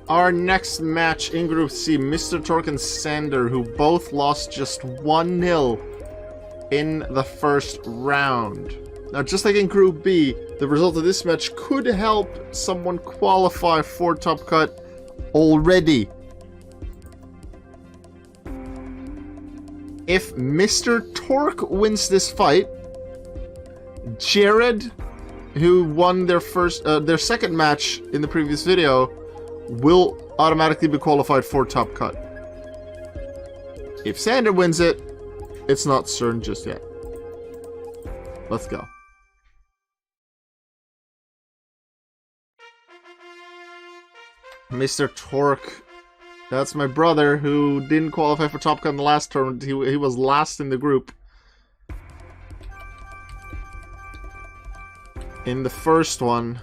Our next match in Group C, Mr.Torgue and Sander, who both lost just 1-0 in the first round. Now, just like in Group B, the result of this match could help someone qualify for Top Cut already. If Mr. Torgue wins this fight, Jared, who won their second match in the previous video, will automatically be qualified for Top Cut. If Sander wins it, it's not certain just yet. Let's go. Mr. Torgue. That's my brother who didn't qualify for Top Cut in the last tournament. He was last in the group. In the first one.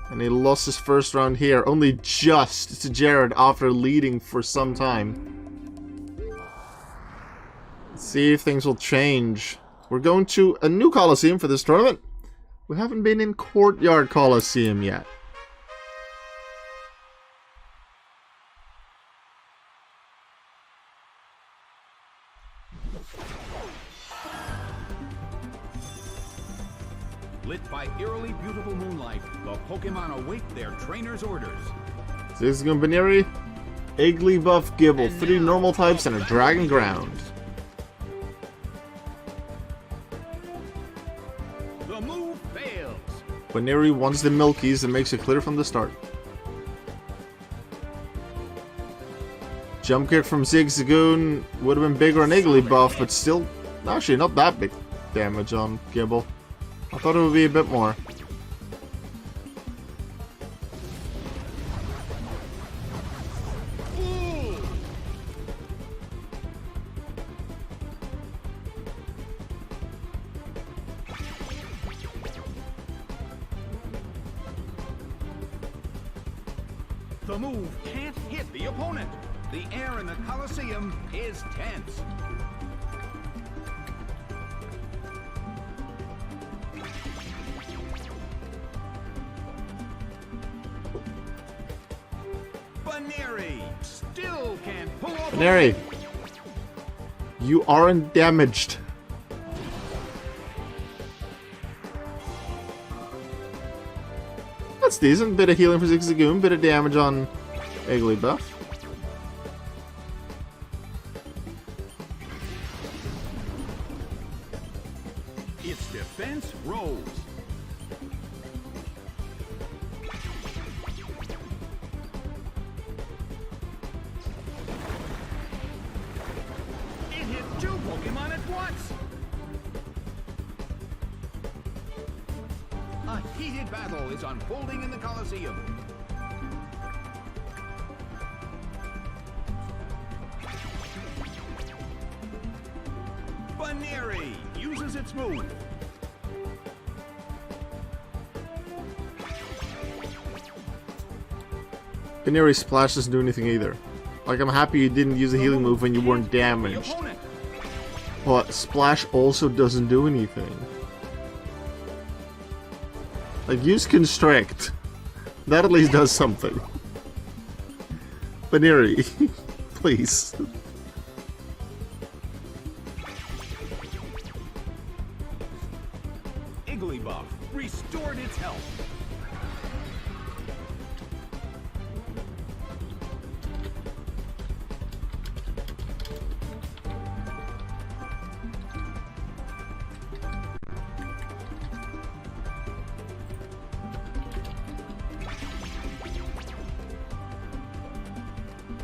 And he lost his first round here. Only just to Jared after leading for some time. Let's see if things will change. We're going to a new Coliseum for this tournament. We haven't been in Courtyard Coliseum yet. Lit by eerily beautiful moonlight, the Pokemon await their trainer's orders. Zigzagoon, Baneri, Igglybuff, Gibble, 3 normal types and a Dragon Ground. The move fails. Baneri wants the Milkies and makes it clear from the start. Jump kick from Zigzagoon would have been bigger on Igglybuff, but still, actually not that big damage on Gibble. I thought it would be a bit more. The move can't hit the opponent. The air in the Coliseum is tense. Baneri still can't pull off. Baneri, you aren't damaged. That's decent. Bit of healing for Zigzagoon, bit of damage on Igglybuff. Its defense rose. It hit 2 Pokemon at once. A heated battle is unfolding in the Coliseum. Baneri uses its move. Baneri Splash doesn't do anything either. Like, I'm happy you didn't use a healing move when you weren't damaged. But Splash also doesn't do anything. Like, use Constrict. That at least does something. Baneri, please. Igglybuff restored its health.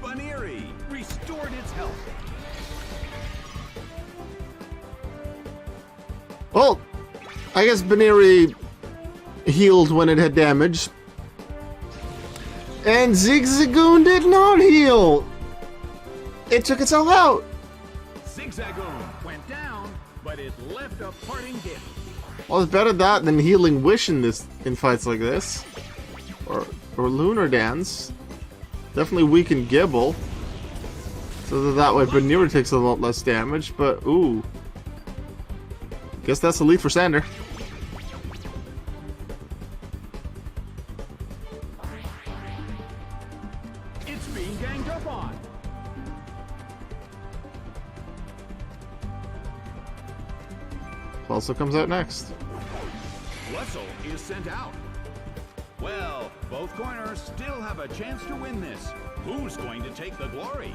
Baneri restored its health. Well, I guess Baneri healed when it had damage. And Zigzagoon did not heal! It took itself out! Zigzagoon went down, but it left a parting gift. Well, it's better that than healing Wish in fights like this. Or Lunar Dance. Definitely weaken Gibble. So that way Baneri takes a lot less damage, but ooh. Guess that's the lead for Sander. It's being ganged up on. Also comes out next. Wessel is sent out. Well, both corners still have a chance to win this. Who's going to take the glory?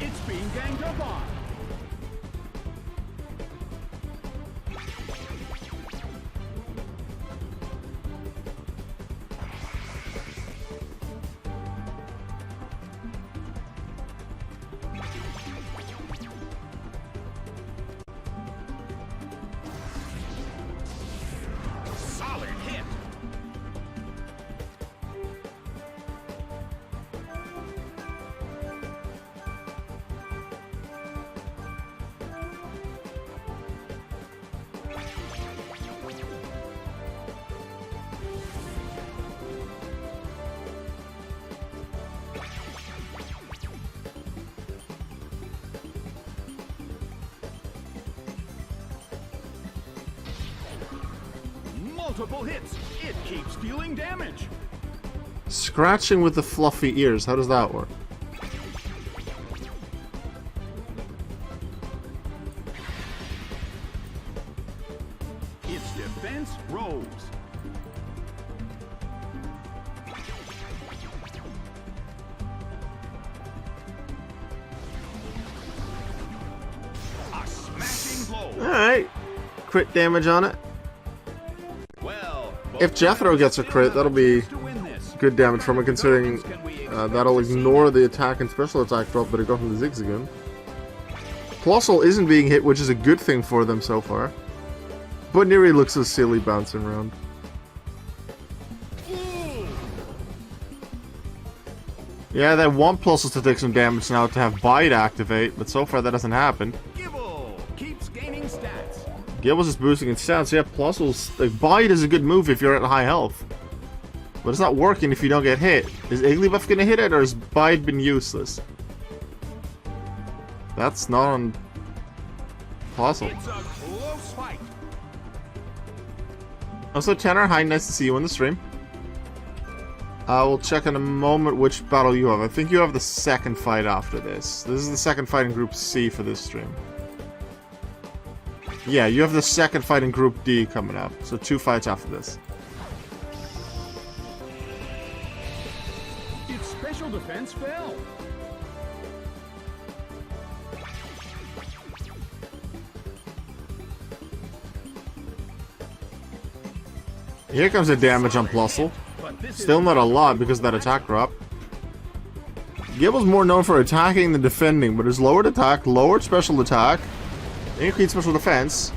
It's being ganged up on. Solid hit. Multiple hits. It keeps dealing damage. Scratching with the fluffy ears, how does that work? Its defense rose. A smashing blow. Alright. Crit damage on it. Well, If Jethro gets a crit, that'll be good damage from it, considering that'll ignore the attack and special attack drop that it got from the Zigzagoon. Plossel isn't being hit, which is a good thing for them so far. But Neri looks so silly bouncing around. Yeah, they want Plossel to take some damage now to have Bite activate, but so far that doesn't happen. Gibble keeps gaining stats. Gibble's just boosting its stats. Yeah, Plossel's... Like, Bite is a good move if you're at high health. But it's not working if you don't get hit. Is Igglybuff gonna hit it, or has Bite been useless? That's not on Plossel. It's a close fight. Also, Tanner, hi, nice to see you on the stream. We'll check in a moment which battle you have. I think you have the second fight after this. This is the second fight in Group C for this stream. Yeah, you have the second fight in Group D coming up. So 2 fights after this. Its special defense fell. Here comes the damage on Plossel. Still not a lot because of that attack drop. Gibble's more known for attacking than defending, but his lowered attack, lowered special attack, increased special defense.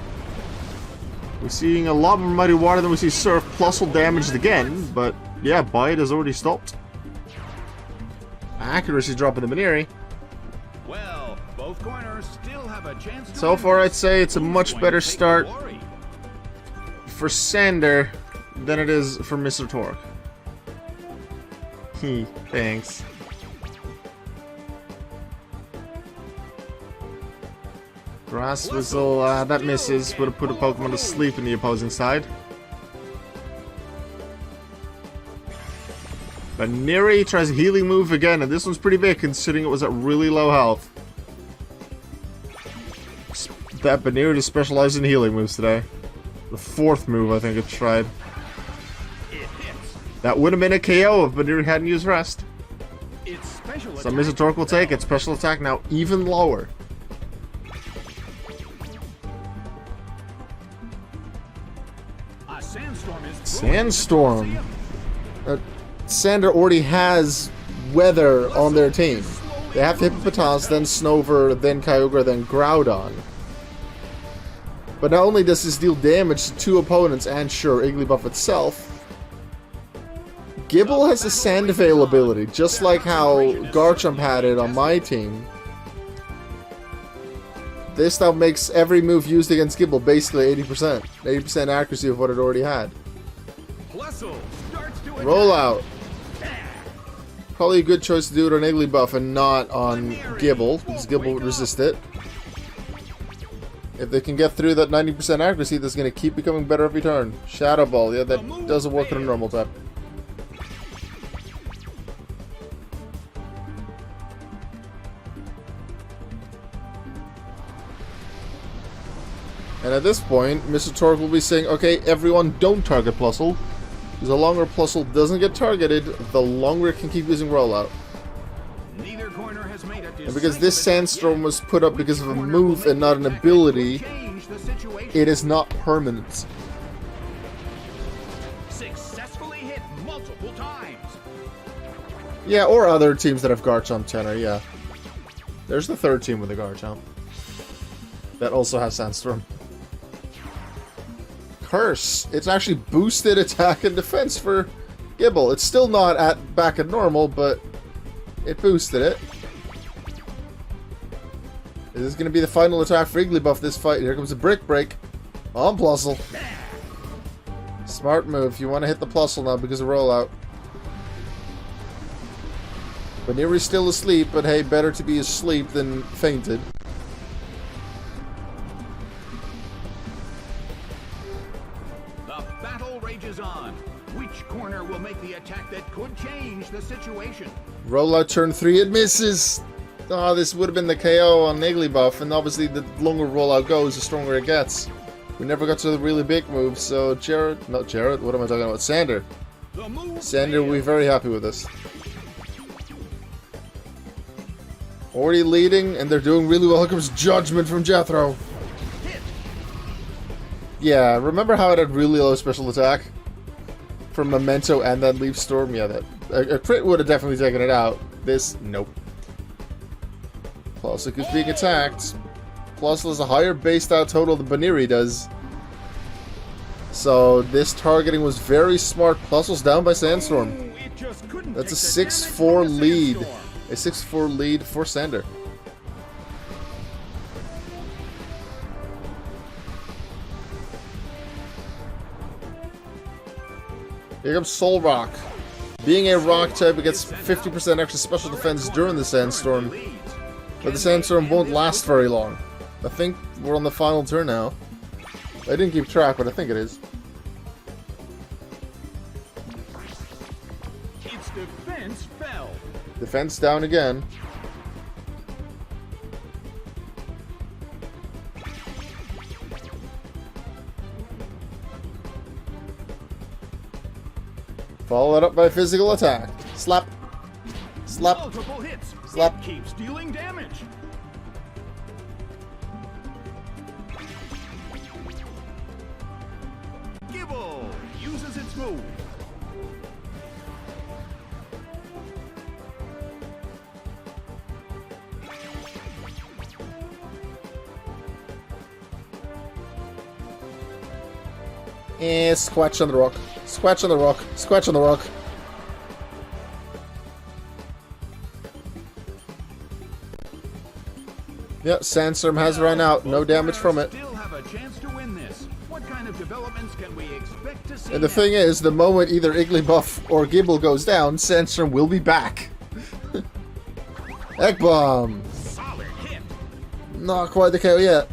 We're seeing a lot more Mighty Water than we see Surf. Plossel damaged again, but yeah, Bite has already stopped. Accuracy drop in the Baneri. Well, both corners still have a chance to So far, I'd say it's a much better start for Sander than it is for Mr.Torgue. Thanks. Grass Whistle, that misses. Would have put a Pokemon to sleep in the opposing side. But Neri tries a healing move again, and this one's pretty big considering it was at really low health. That Baneri just specialized in healing moves today. The 4th move I think it tried. That would have been a KO if Baneri hadn't used Rest. So Mr.Torgue will take its special attack now even lower. Sandstorm. Sander already has weather on their team. They have Hippopotas, then Snover, then Kyogre, then Groudon. But not only does this deal damage to 2 opponents and sure, Igglybuff itself, Gibble has a Sand availability, just like how Garchomp had it on my team. This now makes every move used against Gibble basically 80%. 80% accuracy of what it already had. Plusle starts to Roll out. Probably a good choice to do it on Igglybuff and not on Gibble, because Gibble would resist it. If they can get through that 90% accuracy, that's going to keep becoming better every turn. Shadow Ball, yeah, that doesn't work on a normal type. And at this point, Mr.Torgue will be saying, okay, everyone don't target Plusle. Because the longer Plusle doesn't get targeted, the longer it can keep using Rollout. Neither corner has made a And because this Sandstorm was put up because of a move and not an ability, it is not permanent. Successfully hit multiple times. Yeah, or other teams that have Garchomp Tenor, yeah. There's the third team with a Garchomp. That also has Sandstorm. Curse. It's actually boosted attack and defense for Gibble. It's still not back at normal, but it boosted it. Is this going to be the final attack for Igglybuff this fight? Here comes a Brick Break on Plusle. Smart move. You want to hit the Plusle now because of Rollout. Baneri's still asleep, but hey, better to be asleep than fainted. On. Which corner will make the attack that could change the situation? Rollout turn 3, it misses! Oh, this would have been the KO on Igglybuff, and obviously the longer Rollout goes, the stronger it gets. We never got to the really big moves, so not Jared, what am I talking about? Sander. Sander will be very happy with this. Already leading, and they're doing really well. Here comes Judgment from Jethro. Yeah, remember how it had really low special attack? From Memento and then Leaf Storm? Yeah, that a crit would have definitely taken it out. This, nope. Plusle is being attacked. Plusle has a higher based out total than Baneri does. So this targeting was very smart. Plusle's down by Sandstorm. That's a 6-4 lead. A 6-4 lead for Sander. Here comes Soul Rock. Being a rock type, it gets 50% extra special defense during the Sandstorm. But the Sandstorm won't last very long. I think we're on the final turn now. I didn't keep track, but I think it is. Its defense fell. Defense down again. Follow it up by physical attack. Slap. Slap. Multiple hits. Slap. It keeps dealing damage. Gibble uses its move. Squatch on the rock. Squatch on the rock. Squatch on the rock. Yep, Sandstorm has run out. No damage from it. Still have a chance to win this. What kind of developments can we expect to see? And the thing is, the moment either Igglybuff or Gibble goes down, Sandstorm will be back. Egg Bomb. Solid hit. Not quite the KO yet.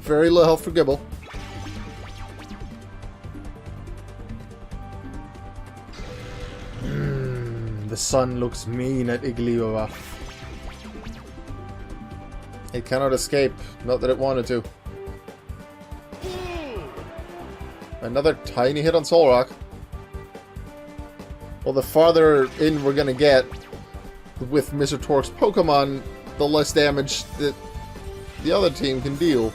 Very low health for Gibble. The sun looks mean at Igglybuff. It cannot escape, not that it wanted to. Another tiny hit on Solrock. Well, the farther in we're gonna get with Mr.Torgue's Pokemon, the less damage that the other team can deal.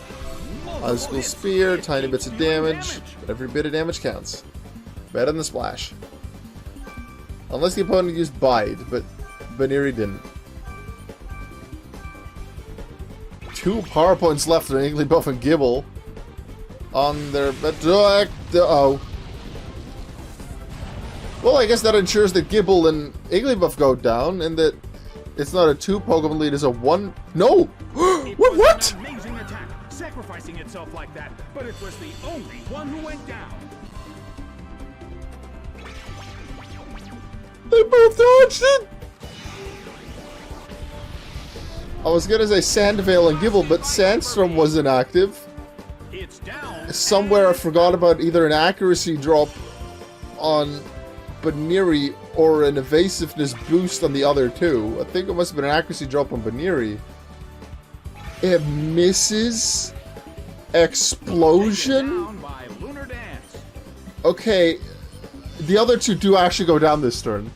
Icicle Spear, tiny bits of damage, but every bit of damage counts. Better than the Splash. Unless the opponent used Bide, but Baneri didn't. 2 power points left on Igglybuff and Gibble. On their... Uh-oh. Well, I guess that ensures that Gibble and Igglybuff go down, and that it's not a 2 Pokemon lead, it's a 1... No! What? sacrificing itself like that, but it was the only one who went down. They both dodged it! I was gonna say Sandvale and Gibble, but Sandstorm wasn't active. It's down. Somewhere I forgot about either an accuracy drop on Baniri or an evasiveness boost on the other two. I think it must have been an accuracy drop on Baniri. It misses. Explosion? Down by Lunar Dance. Okay, the other two do actually go down this turn.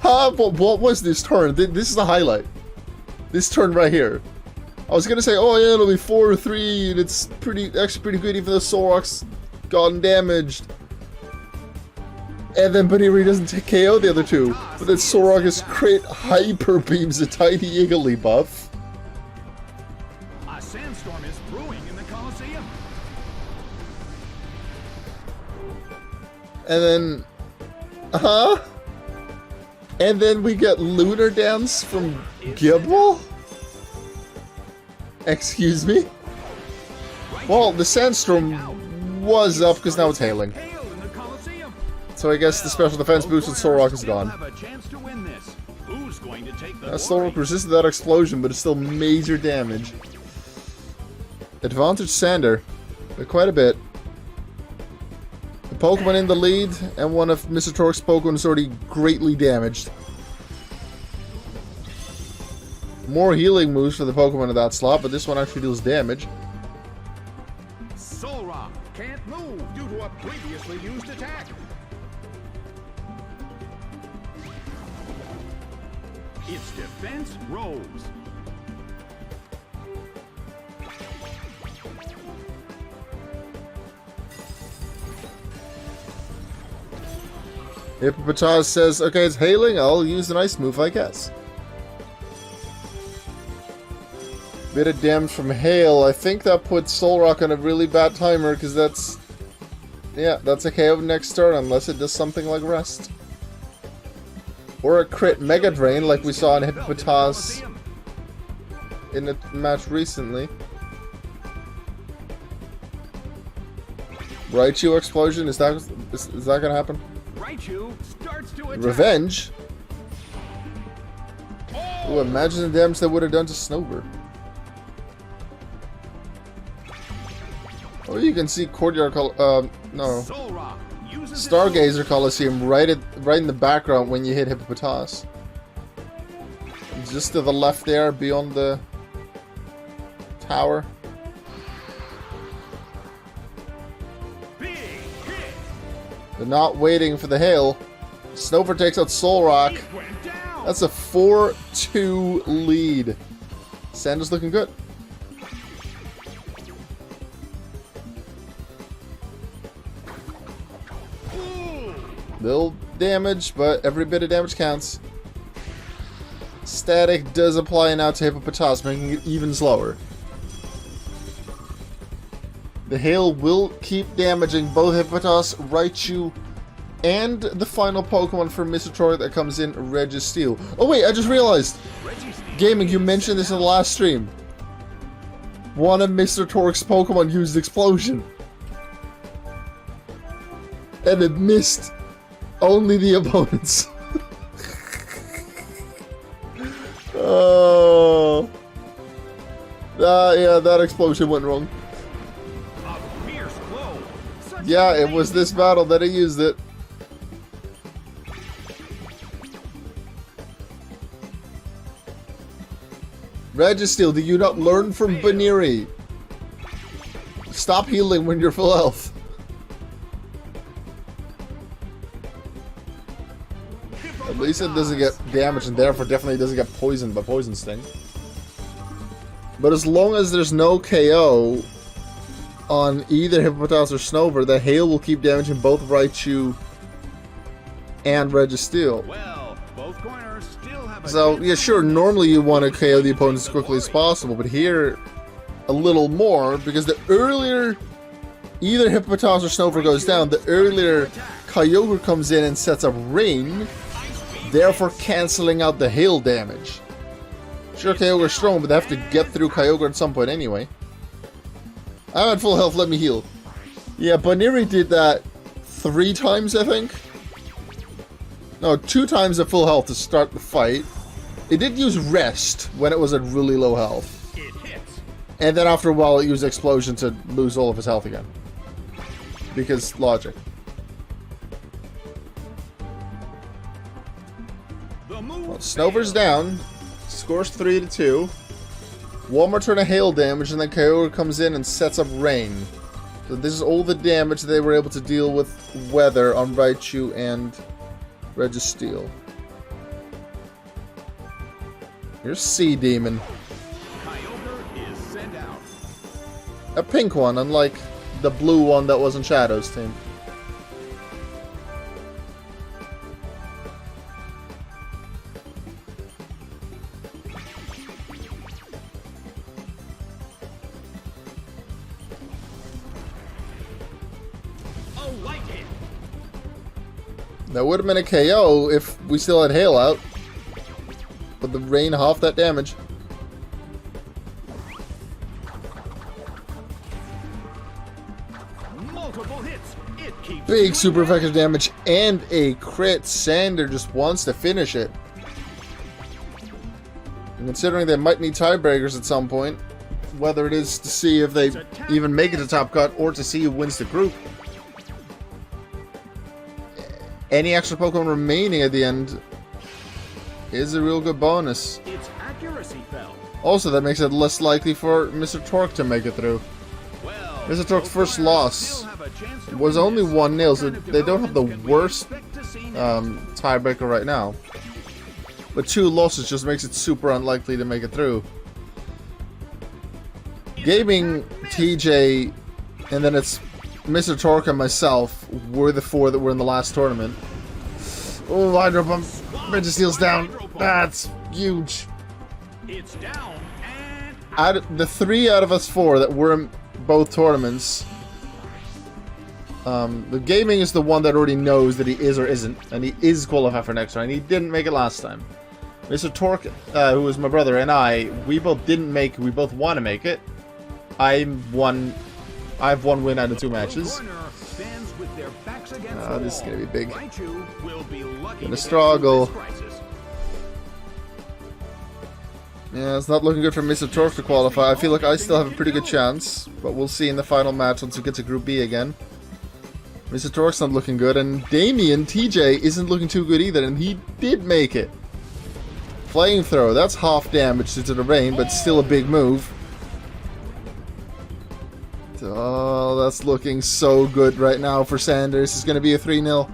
Huh? But what was this turn? This is the highlight. This turn right here. I was gonna say, oh yeah, it'll be 4-3, and it's actually pretty good even though Solrock's gotten damaged. And then Baniri doesn't take KO the other two. But then Solrock is crit hyper beams a tiny Yiggly buff. A sandstorm is brewing in the Colosseum. And then... And then we get Lunar Dance from Gibble? Excuse me? Well, the sandstorm was up because now it's hailing. So I guess the special defense boost with Solrock is gone. Solrock resisted that explosion, but it's still major damage. Advantage Sander. By quite a bit. The Pokemon in the lead, and one of Mr.Torgue's Pokemon is already greatly damaged. More healing moves for the Pokemon in that slot, but this one actually deals damage. Solrock can't move due to a previously used attack. Its defense rose. Hippopotas says, okay, it's hailing, I'll use an ice move, I guess. Bit of damage from hail. I think that puts Solrock on a really bad timer, because that's... Yeah, that's a KO next turn, unless it does something like Rest. Or a crit Mega Drain, like we saw in Hippopotas in a match recently. Raichu Explosion, is that gonna happen? Raichu starts to attack. Revenge? Ooh, imagine the damage that would have done to Snover. Oh, you can see Courtyard no. Stargazer Coliseum right in the background when you hit Hippopotas. Just to the left there, beyond the tower. They're not waiting for the hail. Snover takes out Solrock. That's a 4-2 lead. Sander's looking good. Little damage, but every bit of damage counts. Static does apply now to Hippopotas, making it even slower. The hail will keep damaging both Hippopotas, Raichu, and the final Pokemon for Mr.Torgue that comes in, Registeel. Oh wait, I just realized! Gaming, you mentioned this in the last stream. One of Mr.Torgue's Pokemon used Explosion. And it missed only the opponents. Oh. Yeah, that explosion went wrong. Yeah, it was this battle that I used it. Registeel, do you not learn from Baniri? Stop healing when you're full health. At least it doesn't get damaged and therefore definitely doesn't get poisoned by Poison Sting. But as long as there's no KO on either Hippopotas or Snover, the hail will keep damaging both Raichu and Registeel. Well, both corners still have So, yeah, sure, normally you want to KO the opponent as quickly as possible, but here, a little more, because the earlier either Hippopotas or Snover goes down, the earlier Kyogre comes in and sets up Rain, therefore cancelling out the hail damage. Sure, Kyogre's strong, but they have to get through Kyogre at some point anyway. I'm at full health, let me heal. Yeah, Boniri did that 3 times, I think. No, 2 times at full health to start the fight. It did use rest when it was at really low health. It hits. And then after a while it used explosion to lose all of his health again. Because logic. Well, Snover's down. Scores 3-2. One more turn of hail damage, and then Kyogre comes in and sets up rain. So this is all the damage they were able to deal with weather on Raichu and Registeel. Here's Sea Demon. Kyogre is sent out. A pink one, unlike the blue one that was in Shadow's team. That would have been a KO if we still had Hail out. But the rain halved that damage. Multiple hits. It keeps Big super effective damage and a crit. Sander just wants to finish it. And considering they might need tiebreakers at some point, whether it is to see if they even make it to Top Cut or to see who wins the group. Any extra Pokemon remaining at the end is a real good bonus. Its accuracy fell. Also, that makes it less likely for Mr.Torgue to make it through. Well, Mr.Torgue's first loss was only 1-0, so they don't have the worst tiebreaker right now. But 2 losses just makes it super unlikely to make it through. Gaming, TJ, and then it's Mr.Torgue and myself were the 4 that were in the last tournament. Oh, Hydro Pump. Registeel's down. That's huge. It's down and The 3 out of us 4 that were in both tournaments, the Gaming is the one that already knows that he is or isn't, and he is qualified for next round. He didn't make it last time. Mr.Torgue, who was my brother, and I, we both didn't make it. We both want to make it. I have 1 win out of 2 matches. This is gonna be big. Gonna struggle. Yeah, it's not looking good for Mr.Torgue to qualify. I feel like I still have a pretty good chance, but we'll see in the final match once we get to Group B again. Mr.Torgue's not looking good, and Damien, TJ, isn't looking too good either, and he did make it. Flamethrower, that's half damage due to the rain, but still a big move. Oh, that's looking so good right now for Sander. This is going to be a 3-0.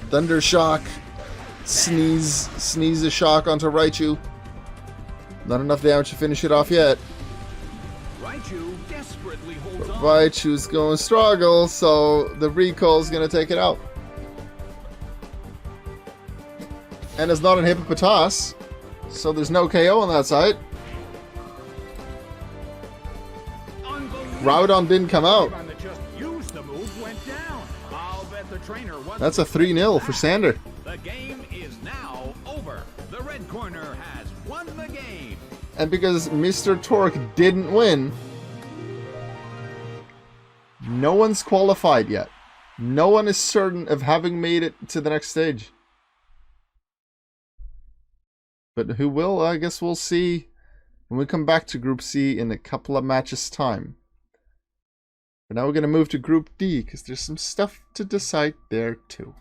Thunder Shock. Sneeze a shock onto Raichu. Not enough damage to finish it off yet. Raichu desperately holds on. Raichu's going to struggle, so the recall's going to take it out. And it's not an Hippopotas, so there's no KO on that side. Groudon didn't come out. That's a 3-0 for Sander. The game is now over. The red corner has won the game. And because Mr.Torgue didn't win, no one's qualified yet. No one is certain of having made it to the next stage. But who will, I guess we'll see when we come back to Group C in a couple of matches' time. But now we're going to move to Group D, because there's some stuff to decide there too.